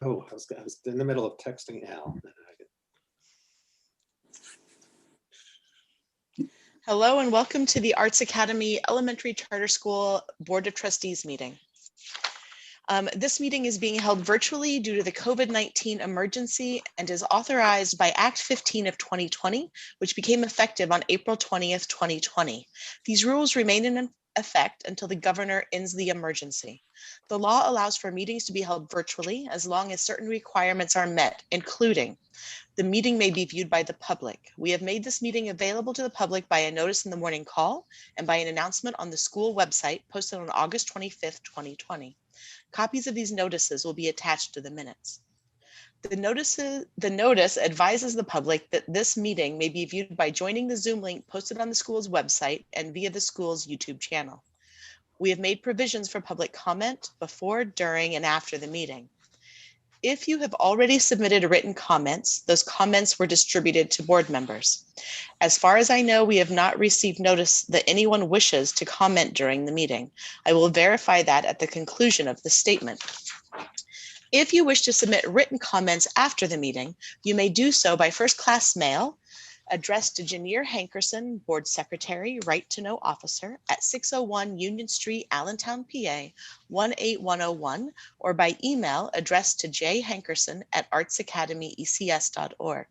Oh, I was in the middle of texting Al. Hello and welcome to the Arts Academy Elementary Charter School Board of Trustees meeting. This meeting is being held virtually due to the COVID-19 emergency and is authorized by Act 15 of 2020, which became effective on April 20th, 2020. These rules remain in effect until the governor ends the emergency. The law allows for meetings to be held virtually as long as certain requirements are met, including the meeting may be viewed by the public. We have made this meeting available to the public by a notice in the morning call and by an announcement on the school website posted on August 25th, 2020. Copies of these notices will be attached to the minutes. The notice advises the public that this meeting may be viewed by joining the Zoom link posted on the school's website and via the school's YouTube channel. We have made provisions for public comment before, during, and after the meeting. If you have already submitted written comments, those comments were distributed to board members. As far as I know, we have not received notice that anyone wishes to comment during the meeting. I will verify that at the conclusion of the statement. If you wish to submit written comments after the meeting, you may do so by first-class mail addressed to Janir Hankerson, Board Secretary, Right to Know Officer at 601 Union Street, Allentown, PA 18101, or by email addressed to jhankerson@artsacademyecs.org.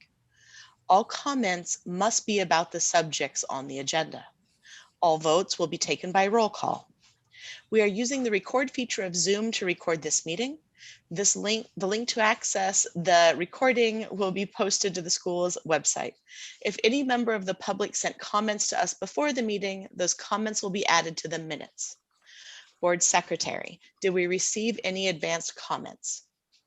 All comments must be about the subjects on the agenda. All votes will be taken by roll call. We are using the record feature of Zoom to record this meeting. The link to access the recording will be posted to the school's website. If any member of the public sent comments to us before the meeting, those comments will be added to the minutes. Board Secretary, did we receive any advanced comments?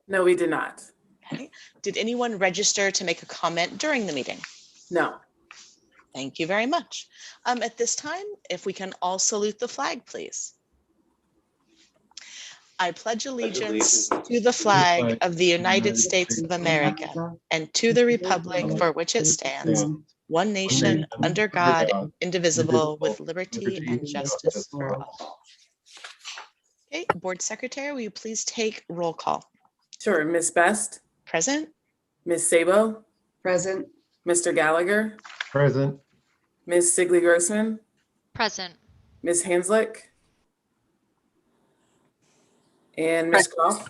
No, we did not. Okay. Did anyone register to make a comment during the meeting? No. Thank you very much. At this time, if we can all salute the flag, please. I pledge allegiance to the flag of the United States of America and to the republic for which it stands, one nation, under God, indivisible, with liberty and justice for all. Okay, Board Secretary, will you please take roll call? Sure. Ms. Best? Present. Ms. Sabo? Present. Mr. Gallagher? Present. Ms. Sigley-Grossman? Present. Ms. Hanslick? And Ms. Croft?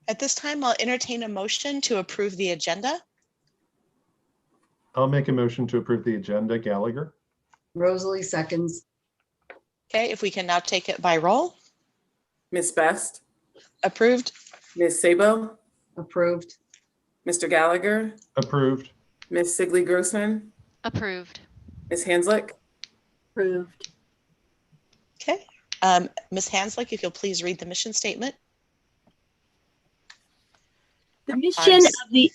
At this time, I'll entertain a motion to approve the agenda. I'll make a motion to approve the agenda. Gallagher. Rosalie seconds. Okay, if we can now take it by roll. Ms. Best? Approved. Ms. Sabo? Approved. Mr. Gallagher? Approved. Ms. Sigley-Grossman? Approved. Ms. Hanslick? Approved. Okay, Ms. Hanslick, if you'll please read the mission statement. The mission of the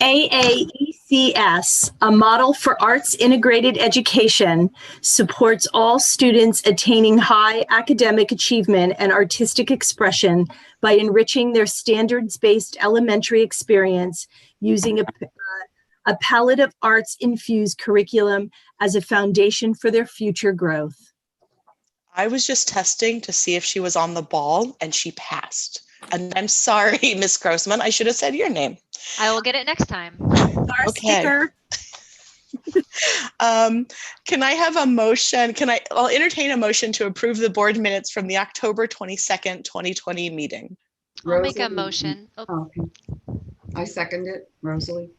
AAECS, a model for arts integrated education, supports all students attaining high academic achievement and artistic expression by enriching their standards-based elementary experience using a palette of arts-infused curriculum as a foundation for their future growth. I was just testing to see if she was on the ball and she passed. And I'm sorry, Ms. Grossman, I should have said your name. I will get it next time. Okay. Sticker. Can I have a motion? I'll entertain a motion to approve the board minutes from the October 22nd, 2020 meeting. I'll make a Rosalie. motion. Oh, Oh, okay. I second it. Rosalie.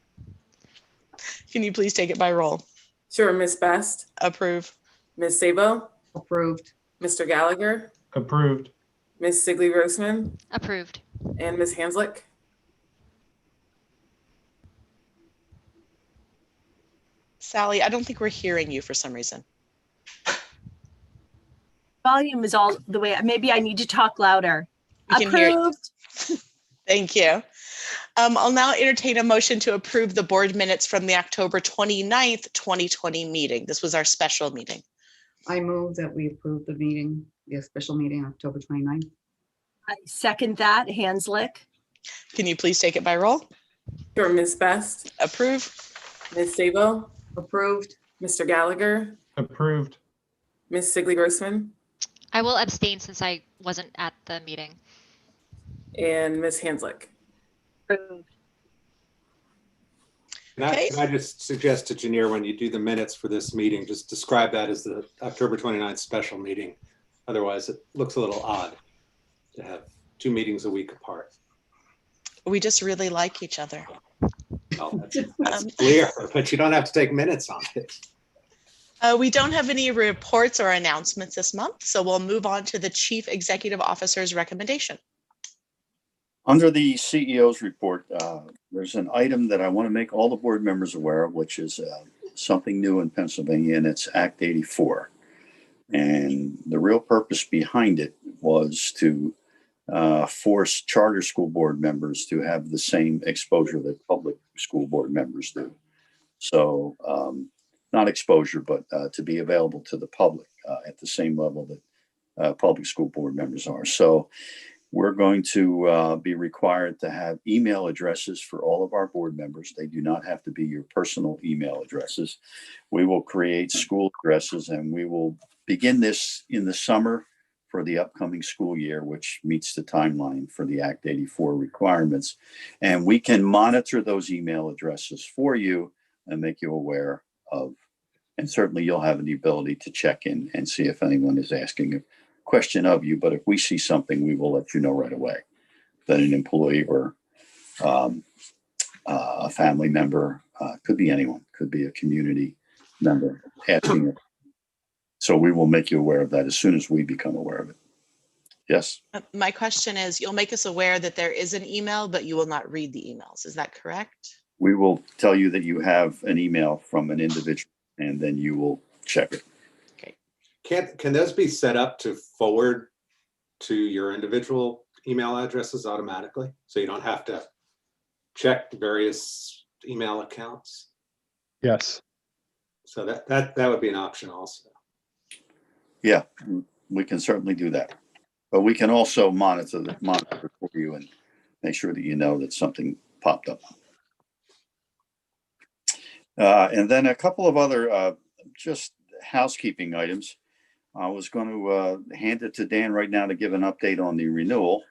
Can you please take it by roll? Sure. Ms. Best? Approve. Ms. Sabo? Approved. Mr. Gallagher? Approved. Ms. Sigley-Grossman? approved. And Ms. Hanslick? Sally, I don't think we're hearing you for some reason. Volume is all the way. Maybe I need to talk louder. We can hear you. Approved. Thank you. I'll now entertain a motion to approve the board minutes from the October 29th, 2020 meeting. This was our special meeting. I move that we approve the meeting, the special meeting, October 29th. I second that. Hanslick. Can you please take it by roll? Sure. Ms. Best? Approve. Ms. Sabo? Approved. Mr. Gallagher? Approved. Ms. Sigley-Grossman? I will abstain since I wasn't at the meeting. And Ms. Hanslick. Approved. Okay. Can I just suggest to Janir, when you do the minutes for this meeting, just describe that as the October 29th special meeting. Otherwise, it looks a little odd to have 2 meetings a week apart. We just really like each other. Well, that's clear, but you don't have to take minutes on it. We don't have any reports or announcements this month, so we'll move on to the Chief Executive Officer's recommendation. Under the CEO's report, there's an item that I want to make all the board members aware of, which is something new in Pennsylvania, and it's Act 84. And the real purpose behind it was to force charter school board members to have the same exposure that public school board members do. So not exposure, but to be available to the public at the same level that public school board members are. So we're going to be required to have email addresses for all of our board members. They do not have to be your personal email addresses. We will create school addresses, and we will begin this in the summer for the upcoming school year, which meets the timeline for the Act 84 requirements. And we can monitor those email addresses for you and make you aware of, and certainly you'll have the ability to check in and see if anyone is asking a question of you. But if we see something, we will let you know right away that an employee or a family member, could be anyone, could be a community member asking. So we will make you aware of that as soon as we become aware of it. Yes. My question is, you'll make us aware that there is an email, but you will not read the emails. Is that correct? We will tell you that you have an email from an individual, and then you will check it. Can those be set up to forward to your individual email addresses automatically? So you don't have to check various email accounts? Yes. So that would be an option also. Yeah, we can certainly do that. But we can also monitor for you and make sure that you know that something popped up. And then a couple of other just housekeeping items. I was going to hand it to Dan right now to give an update on the renewal.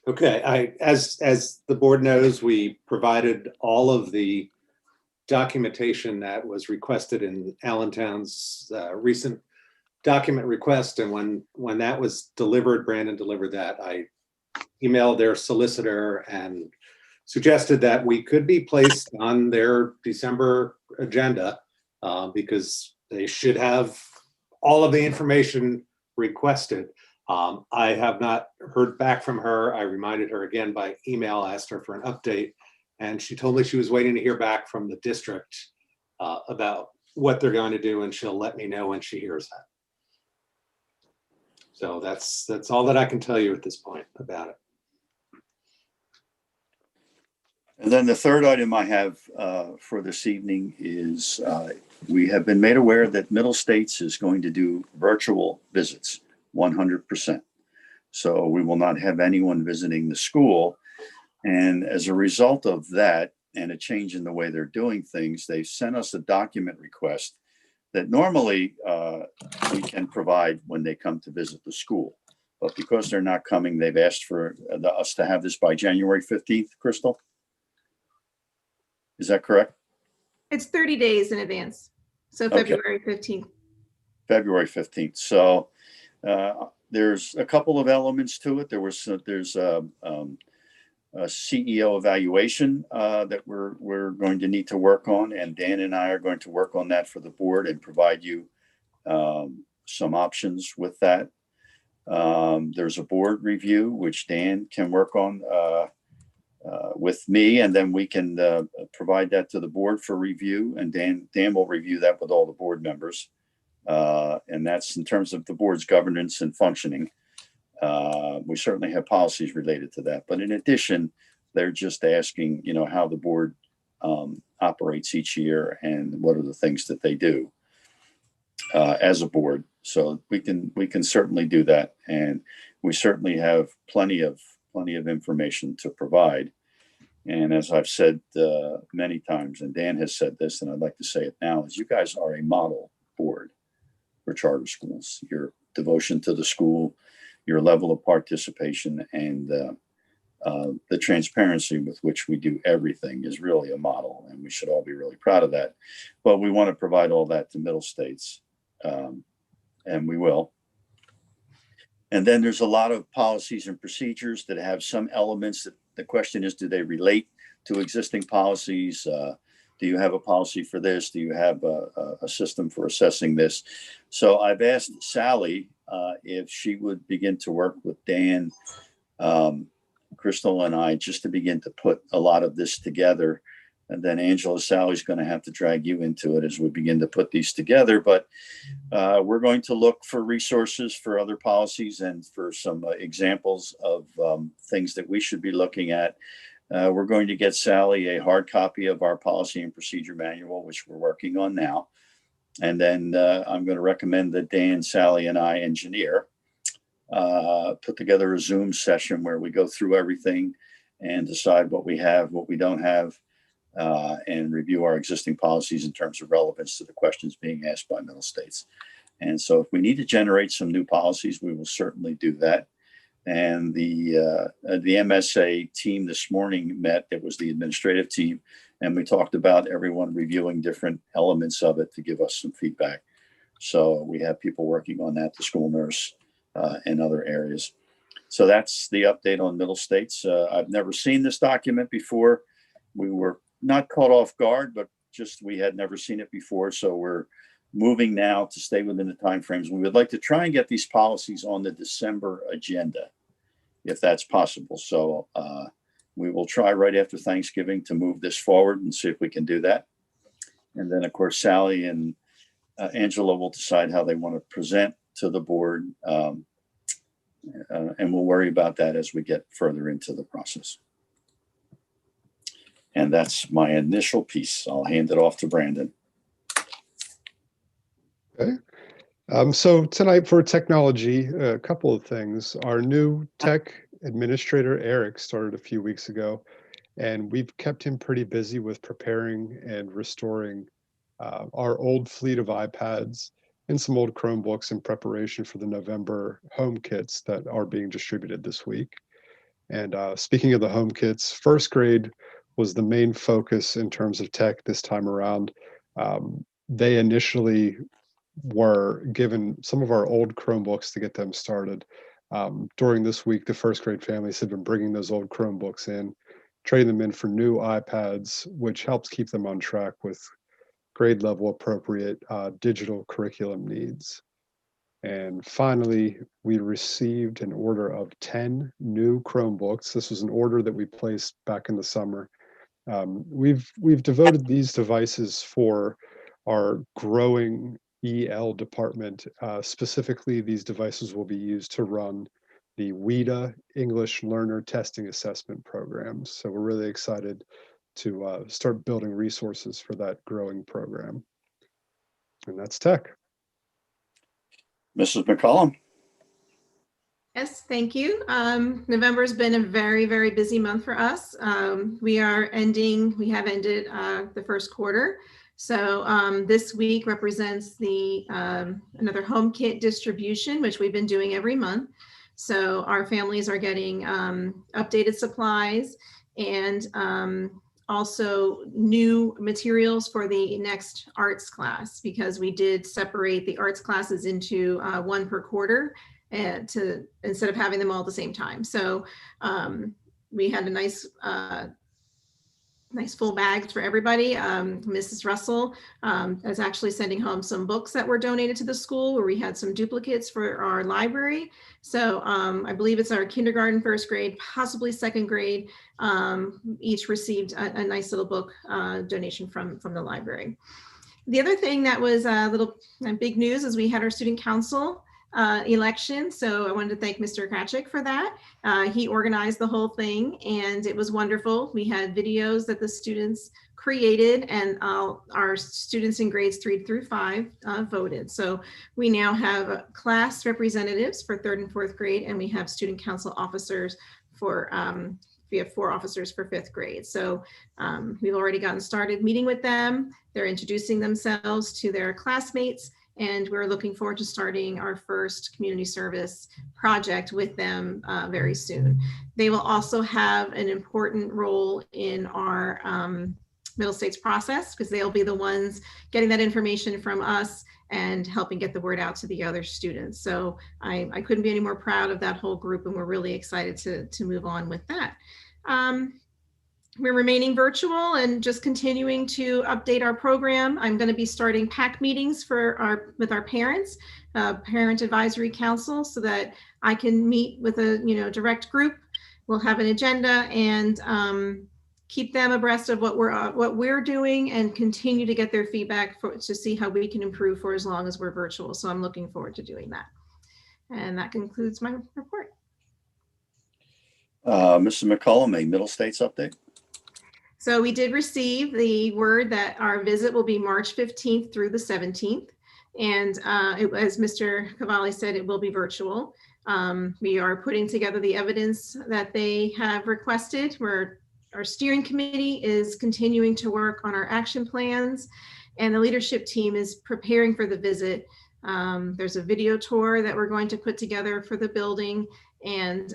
Okay, as the board knows, we provided all of the documentation that was requested in Allentown's recent document request. And when that was delivered, Brandon delivered that, I emailed their solicitor and suggested that we could be placed on their December agenda because they should have all of the information requested. I have not heard back from her. I reminded her again by email, asked her for an update, and she told me she was waiting to hear back from the district about what they're going to do, and she'll let me know when she hears that. So that's all that I can tell you at this point about it. And then the third item I have for this evening is we have been made aware that Middle States is going to do virtual visits, 100%. So we will not have anyone visiting the school. And as a result of that and a change in the way they're doing things, they sent us a document request that normally we can provide when they come to visit the school. But because they're not coming, they've asked for us to have this by January 15th, Crystal? Is that correct? It's 30 days in advance. So Okay. February 15th. February 15th. So there's a couple of elements to it. There's a CEO evaluation that we're going to need to work on, and Dan and I are going to work on that for the board and provide you some options with that. There's a board review, which Dan can work on with me, and then we can provide that to the board for review, and Dan will review that with all the board members. And that's in terms of the board's governance and functioning. We certainly have policies related to that, but in addition, they're just asking, how the board operates each year and what are the things that they do as a board. So we can certainly do that, and we certainly have plenty of information to provide. And as I've said many times, and Dan has said this, and I'd like to say it now, is you guys are a model board. for charter schools. Your devotion to the school, your level of participation, and the transparency with which we do everything is really a model, and we should all be really proud of that. But we want to provide all that to Middle States, and we will. And then there's a lot of policies and procedures that have some elements that the question is, do they relate to existing policies? Do you have a policy for this? Do you have a system for assessing this? So I've asked Sally if she would begin to work with Dan, Crystal, and I just to begin to put a lot of this together. And then Angela, Sally's going to have to drag you into it as we begin to put these together. But we're going to look for resources for other policies and for some examples of things that we should be looking at. We're going to get Sally a hard copy of our policy and procedure manual, which we're working on now. And then I'm going to recommend that Dan, Sally, and I engineer, put together a Zoom session where we go through everything and decide what we have, what we don't have, and review our existing policies in terms of relevance to the questions being asked by Middle States. And so if we need to generate some new policies, we will certainly do that. And the MSA team this morning met. It was the administrative team, and we talked about everyone reviewing different elements of it to give us some feedback. So we have people working on that, the school nurse and other areas. So that's the update on Middle States. I've never seen this document before. We were not caught off guard, but just we had never seen it before. So we're moving now to stay within the timeframes. We would like to try and get these policies on the December agenda, if that's possible. So we will try right after Thanksgiving to move this forward and see if we can do that. And then, of course, Sally and Angela will decide how they want to present to the board. And we'll worry about that as we get further into the process. And that's my initial piece. I'll hand it off to Brandon. Okay. So tonight for technology, a couple of things. Our new tech administrator, Eric, started a few weeks ago, and we've kept him pretty busy with preparing and restoring our old fleet of iPads and some old Chromebooks in preparation for the November home kits that are being distributed this week. And speaking of the home kits, first grade was the main focus in terms of tech this time around. They initially were given some of our old Chromebooks to get them started. During this week, the first grade families have been bringing those old Chromebooks in, trading them in for new iPads, which helps keep them on track with grade level appropriate digital curriculum needs. And finally, we received an order of 10 new Chromebooks. This was an order that we placed back in the summer. We've devoted these devices for our growing EL department. Specifically, these devices will be used to run the WIDA English Learner Testing Assessment programs. So we're really excited to start building resources for that growing program. And that's tech. Mrs. McCollum. Yes, thank you. November has been a very, very busy month for us. We have ended the first quarter. So this week represents the another home kit distribution, which we've been doing every month. So our families are getting updated supplies and also new materials for the next arts class, because we did separate the arts classes into one per quarter and instead of having them all at the same time. So we had a nice full bags for everybody. Mrs. Russell is actually sending home some books that were donated to the school, where we had some duplicates for our library. So I believe it's our kindergarten, first grade, possibly second grade, each received a nice little book donation from the library. The other thing that was big news is we had our student council election. So I wanted to thank Mr. Kratchik for that. He organized the whole thing and it was wonderful. We had videos that the students created and our students in grades 3 through 5 voted. So we now have class representatives for 3rd and 4th grade, and we have student council officers for we have 4 officers for 5th grade. So we've already gotten started meeting with them. They're introducing themselves to their classmates, And we're looking forward to starting our first community service project with them very soon. They will also have an important role in our Middle States process, because they'll be the ones getting that information from us and helping get the word out to the other students. So I couldn't be any more proud of that whole group, and we're really excited to move on with that. We're remaining virtual and just continuing to update our program. I'm going to be starting PAC meetings with our parents, Parent Advisory Council, so that I can meet with a direct group. We'll have an agenda and keep them abreast of what we're doing and continue to get their feedback to see how we can improve for as long as we're virtual. So I'm looking forward to doing that. And that concludes my report. Mrs. McCollum, a Middle States update. So we did receive the word that our visit will be March 15th through the 17th. And as Mr. Cavalli said, it will be virtual. We are putting together the evidence that they have requested. Our steering committee is continuing to work on our action plans, and the leadership team is preparing for the visit. There's a video tour that we're going to put together for the building, and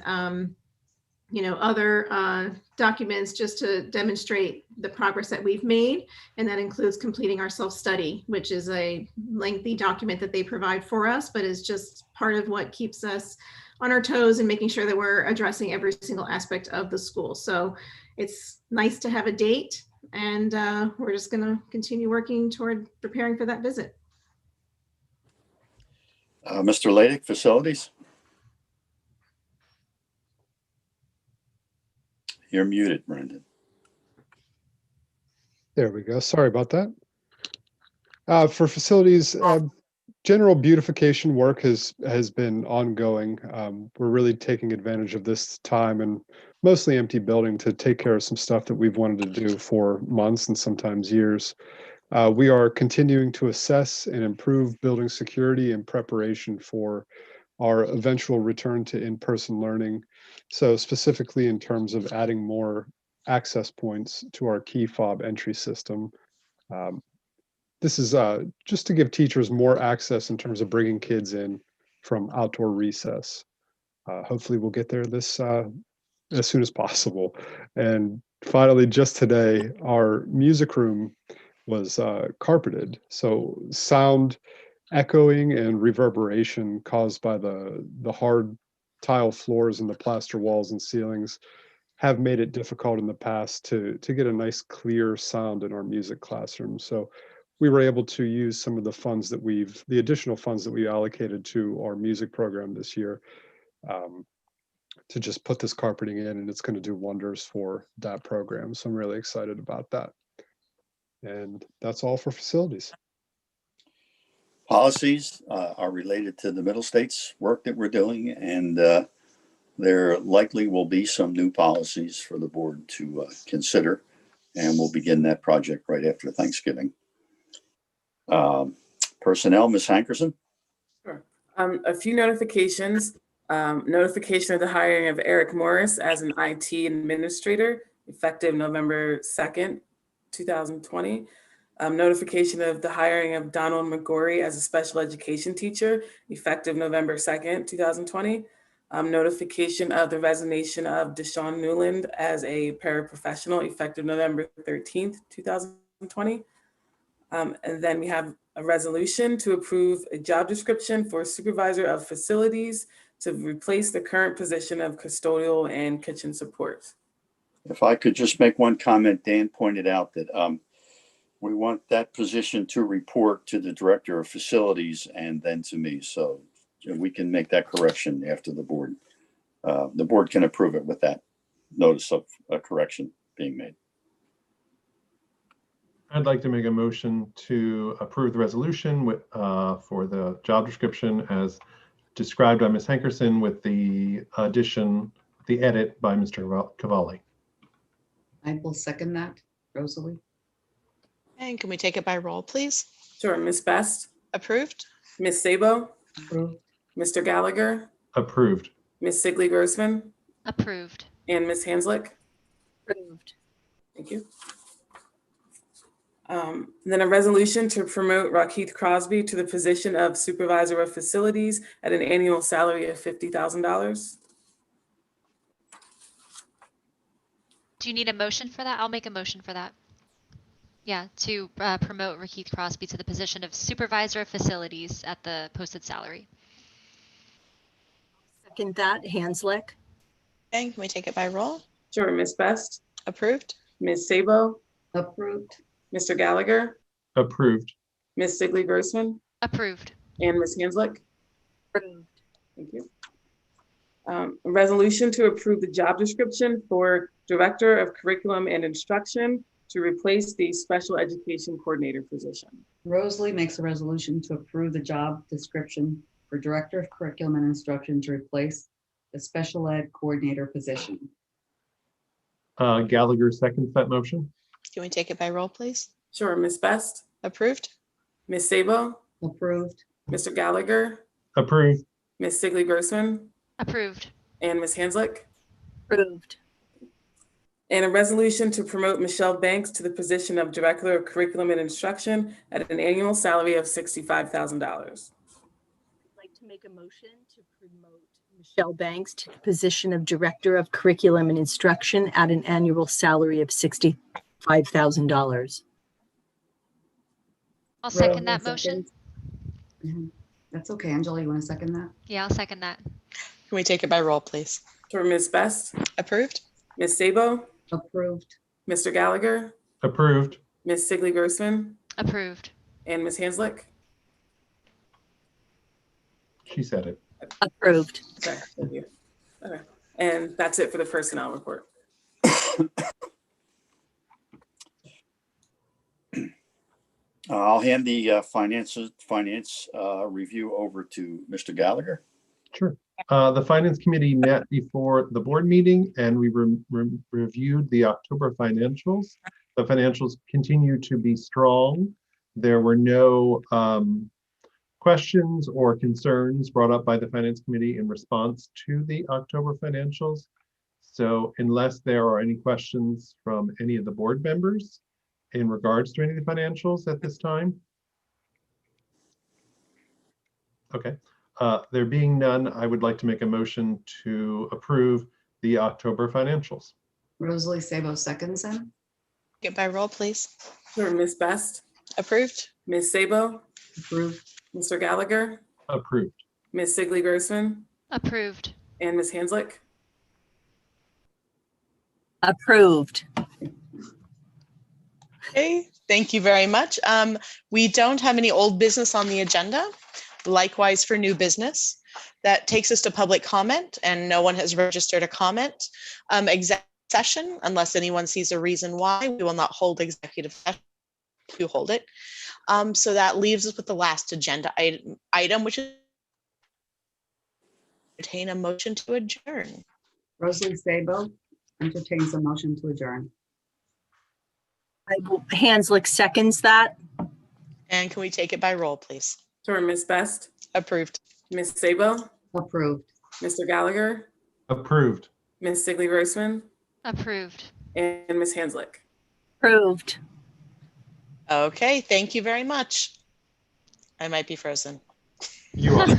other documents just to demonstrate the progress that we've made. And that includes completing our self-study, which is a lengthy document that they provide for us, but is just part of what keeps us on our toes and making sure that we're addressing every single aspect of the school. So it's nice to have a date, and we're just going to continue working toward preparing for that visit. Mr. Ladick, facilities. You're muted, Brendan. There we go. Sorry about that. For facilities, general beautification work has been ongoing. We're really taking advantage of this time and mostly empty building to take care of some stuff that we've wanted to do for months and sometimes years. We are continuing to assess and improve building security in preparation for our eventual return to in-person learning. So specifically in terms of adding more access points to our key fob entry system. This is just to give teachers more access in terms of bringing kids in from outdoor recess. Hopefully we'll get there this as soon as possible. And finally, just today, our music room was carpeted. So sound echoing and reverberation caused by the hard tile floors and the plaster walls and ceilings have made it difficult in the past to get a nice clear sound in our music classroom. So we were able to use some of the funds that the additional funds that we allocated to our music program this year to just put this carpeting in, and it's going to do wonders for that program. So I'm really excited about that. And that's all for facilities. Policies are related to the Middle States work that we're doing, and there likely will be some new policies for the board to consider, and we'll begin that project right after Thanksgiving. Personnel, Ms. Hankerson. Sure. A few notifications. Notification of the hiring of Eric Morris as an IT administrator, effective November 2nd, 2020. Notification of the hiring of Donald McGorry as a special education teacher, effective November 2nd, 2020. Notification of the resignation of Deshaun Newland as a paraprofessional, effective November 13th, 2020. And then we have a resolution to approve a job description for supervisor of facilities to replace the current position of custodial and kitchen support. If I could just make one comment, Dan pointed out that we want that position to report to the director of facilities and then to me. So we can make that correction after the board. The board can approve it with that notice of a correction being made. I'd like to make a motion to approve the resolution with, for the job description as described by Ms. Hankerson with the addition, the edit by Mr. Cavalli. I will second that, Rosalie. And can we take it by roll, please? Sure, Ms. Best, Approved? Ms. Sabo, Approved. Mr. Gallagher, Approved. Ms. Sigley Grossman, Approved. and Ms. Hanslick. Approved. Thank you. Then a resolution to promote Rakeith Crosby to the position of Supervisor of Facilities at an annual salary of $50,000. Do you need a motion for that? I'll make a motion for that. Yeah, to promote Rakeith Crosby to the position of Supervisor of Facilities at the posted salary. Second that, Hanslick. Okay, can we take it by roll? Sure, Ms. Best, Approved? Ms. Sabo, Approved. Mr. Gallagher, Approved. Ms. Sigley Grossman, Approved. and Ms. Hanslick. Approved. Thank you. A resolution to approve the job description for Director of Curriculum and Instruction to replace the Special Education Coordinator position. Rosalie makes a resolution to approve the job description for Director of Curriculum and Instruction to replace the Special Ed Coordinator position. Gallagher seconds that motion. Can we take it by roll, please? Sure, Ms. Best, Approved? Ms. Sabo, Approved. Mr. Gallagher, Approved. Ms. Sigley Grossman, Approved. and Ms. Hanslick. Approved. And a resolution to promote Michelle Banks to the position of Director of Curriculum and Instruction at an annual salary of $65,000. I'd like to make a motion to promote Michelle Banks to the position of Director of Curriculum and Instruction at an annual salary of $65,000. I'll second Rosalie that motion. seconds. That's okay. Angela, you want to second that? Yeah, I'll second that. Can we take it by roll, please? For Ms. Best, Approved? Ms. Sabo, Approved. Mr. Gallagher, Approved. Ms. Sigley Grossman, Approved. and Ms. Hanslick. She said it. Approved. Okay, thank you. Okay, and that's it for the personnel report. I'll hand the finance review over to Mr. Gallagher. Sure. The Finance Committee met before the board meeting and we reviewed the October financials. The financials continue to be strong. There were no questions or concerns brought up by the Finance Committee in response to the October financials. So unless there are any questions from any of the board members in regards to any of the financials at this time. Okay. There being none, I would like to make a motion to approve the October financials. Rosalie Sabo seconds them. Get by roll, please. For Ms. Best, Approved? Ms. Sabo, Approved. Mr. Gallagher, Approved. Ms. Sigley Grossman, Approved. and Ms. Hanslick. Approved. Okay, thank you very much. We don't have any old business on the agenda. Likewise for new business. That takes us to public comment and no one has registered a comment. Exec session, unless anyone sees a reason why, we will not hold executive session to hold it. So that leaves us with the last agenda item, which is entertain a motion to adjourn. Rosalie Sabo entertains a motion to adjourn. Hanslick seconds that. And can we take it by roll, please? For Ms. Best, Approved. Ms. Sabo, Approved. Mr. Gallagher, Approved. Ms. Sigley Grossman, Approved. and Ms. Hanslick. Approved. Okay, thank you very much. I might be frozen. You are. See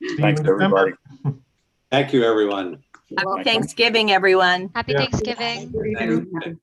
you Thanks, in December. everybody. Thank you, everyone. Happy Thanksgiving, everyone. Happy Yeah. Thanksgiving. Good evening. Happy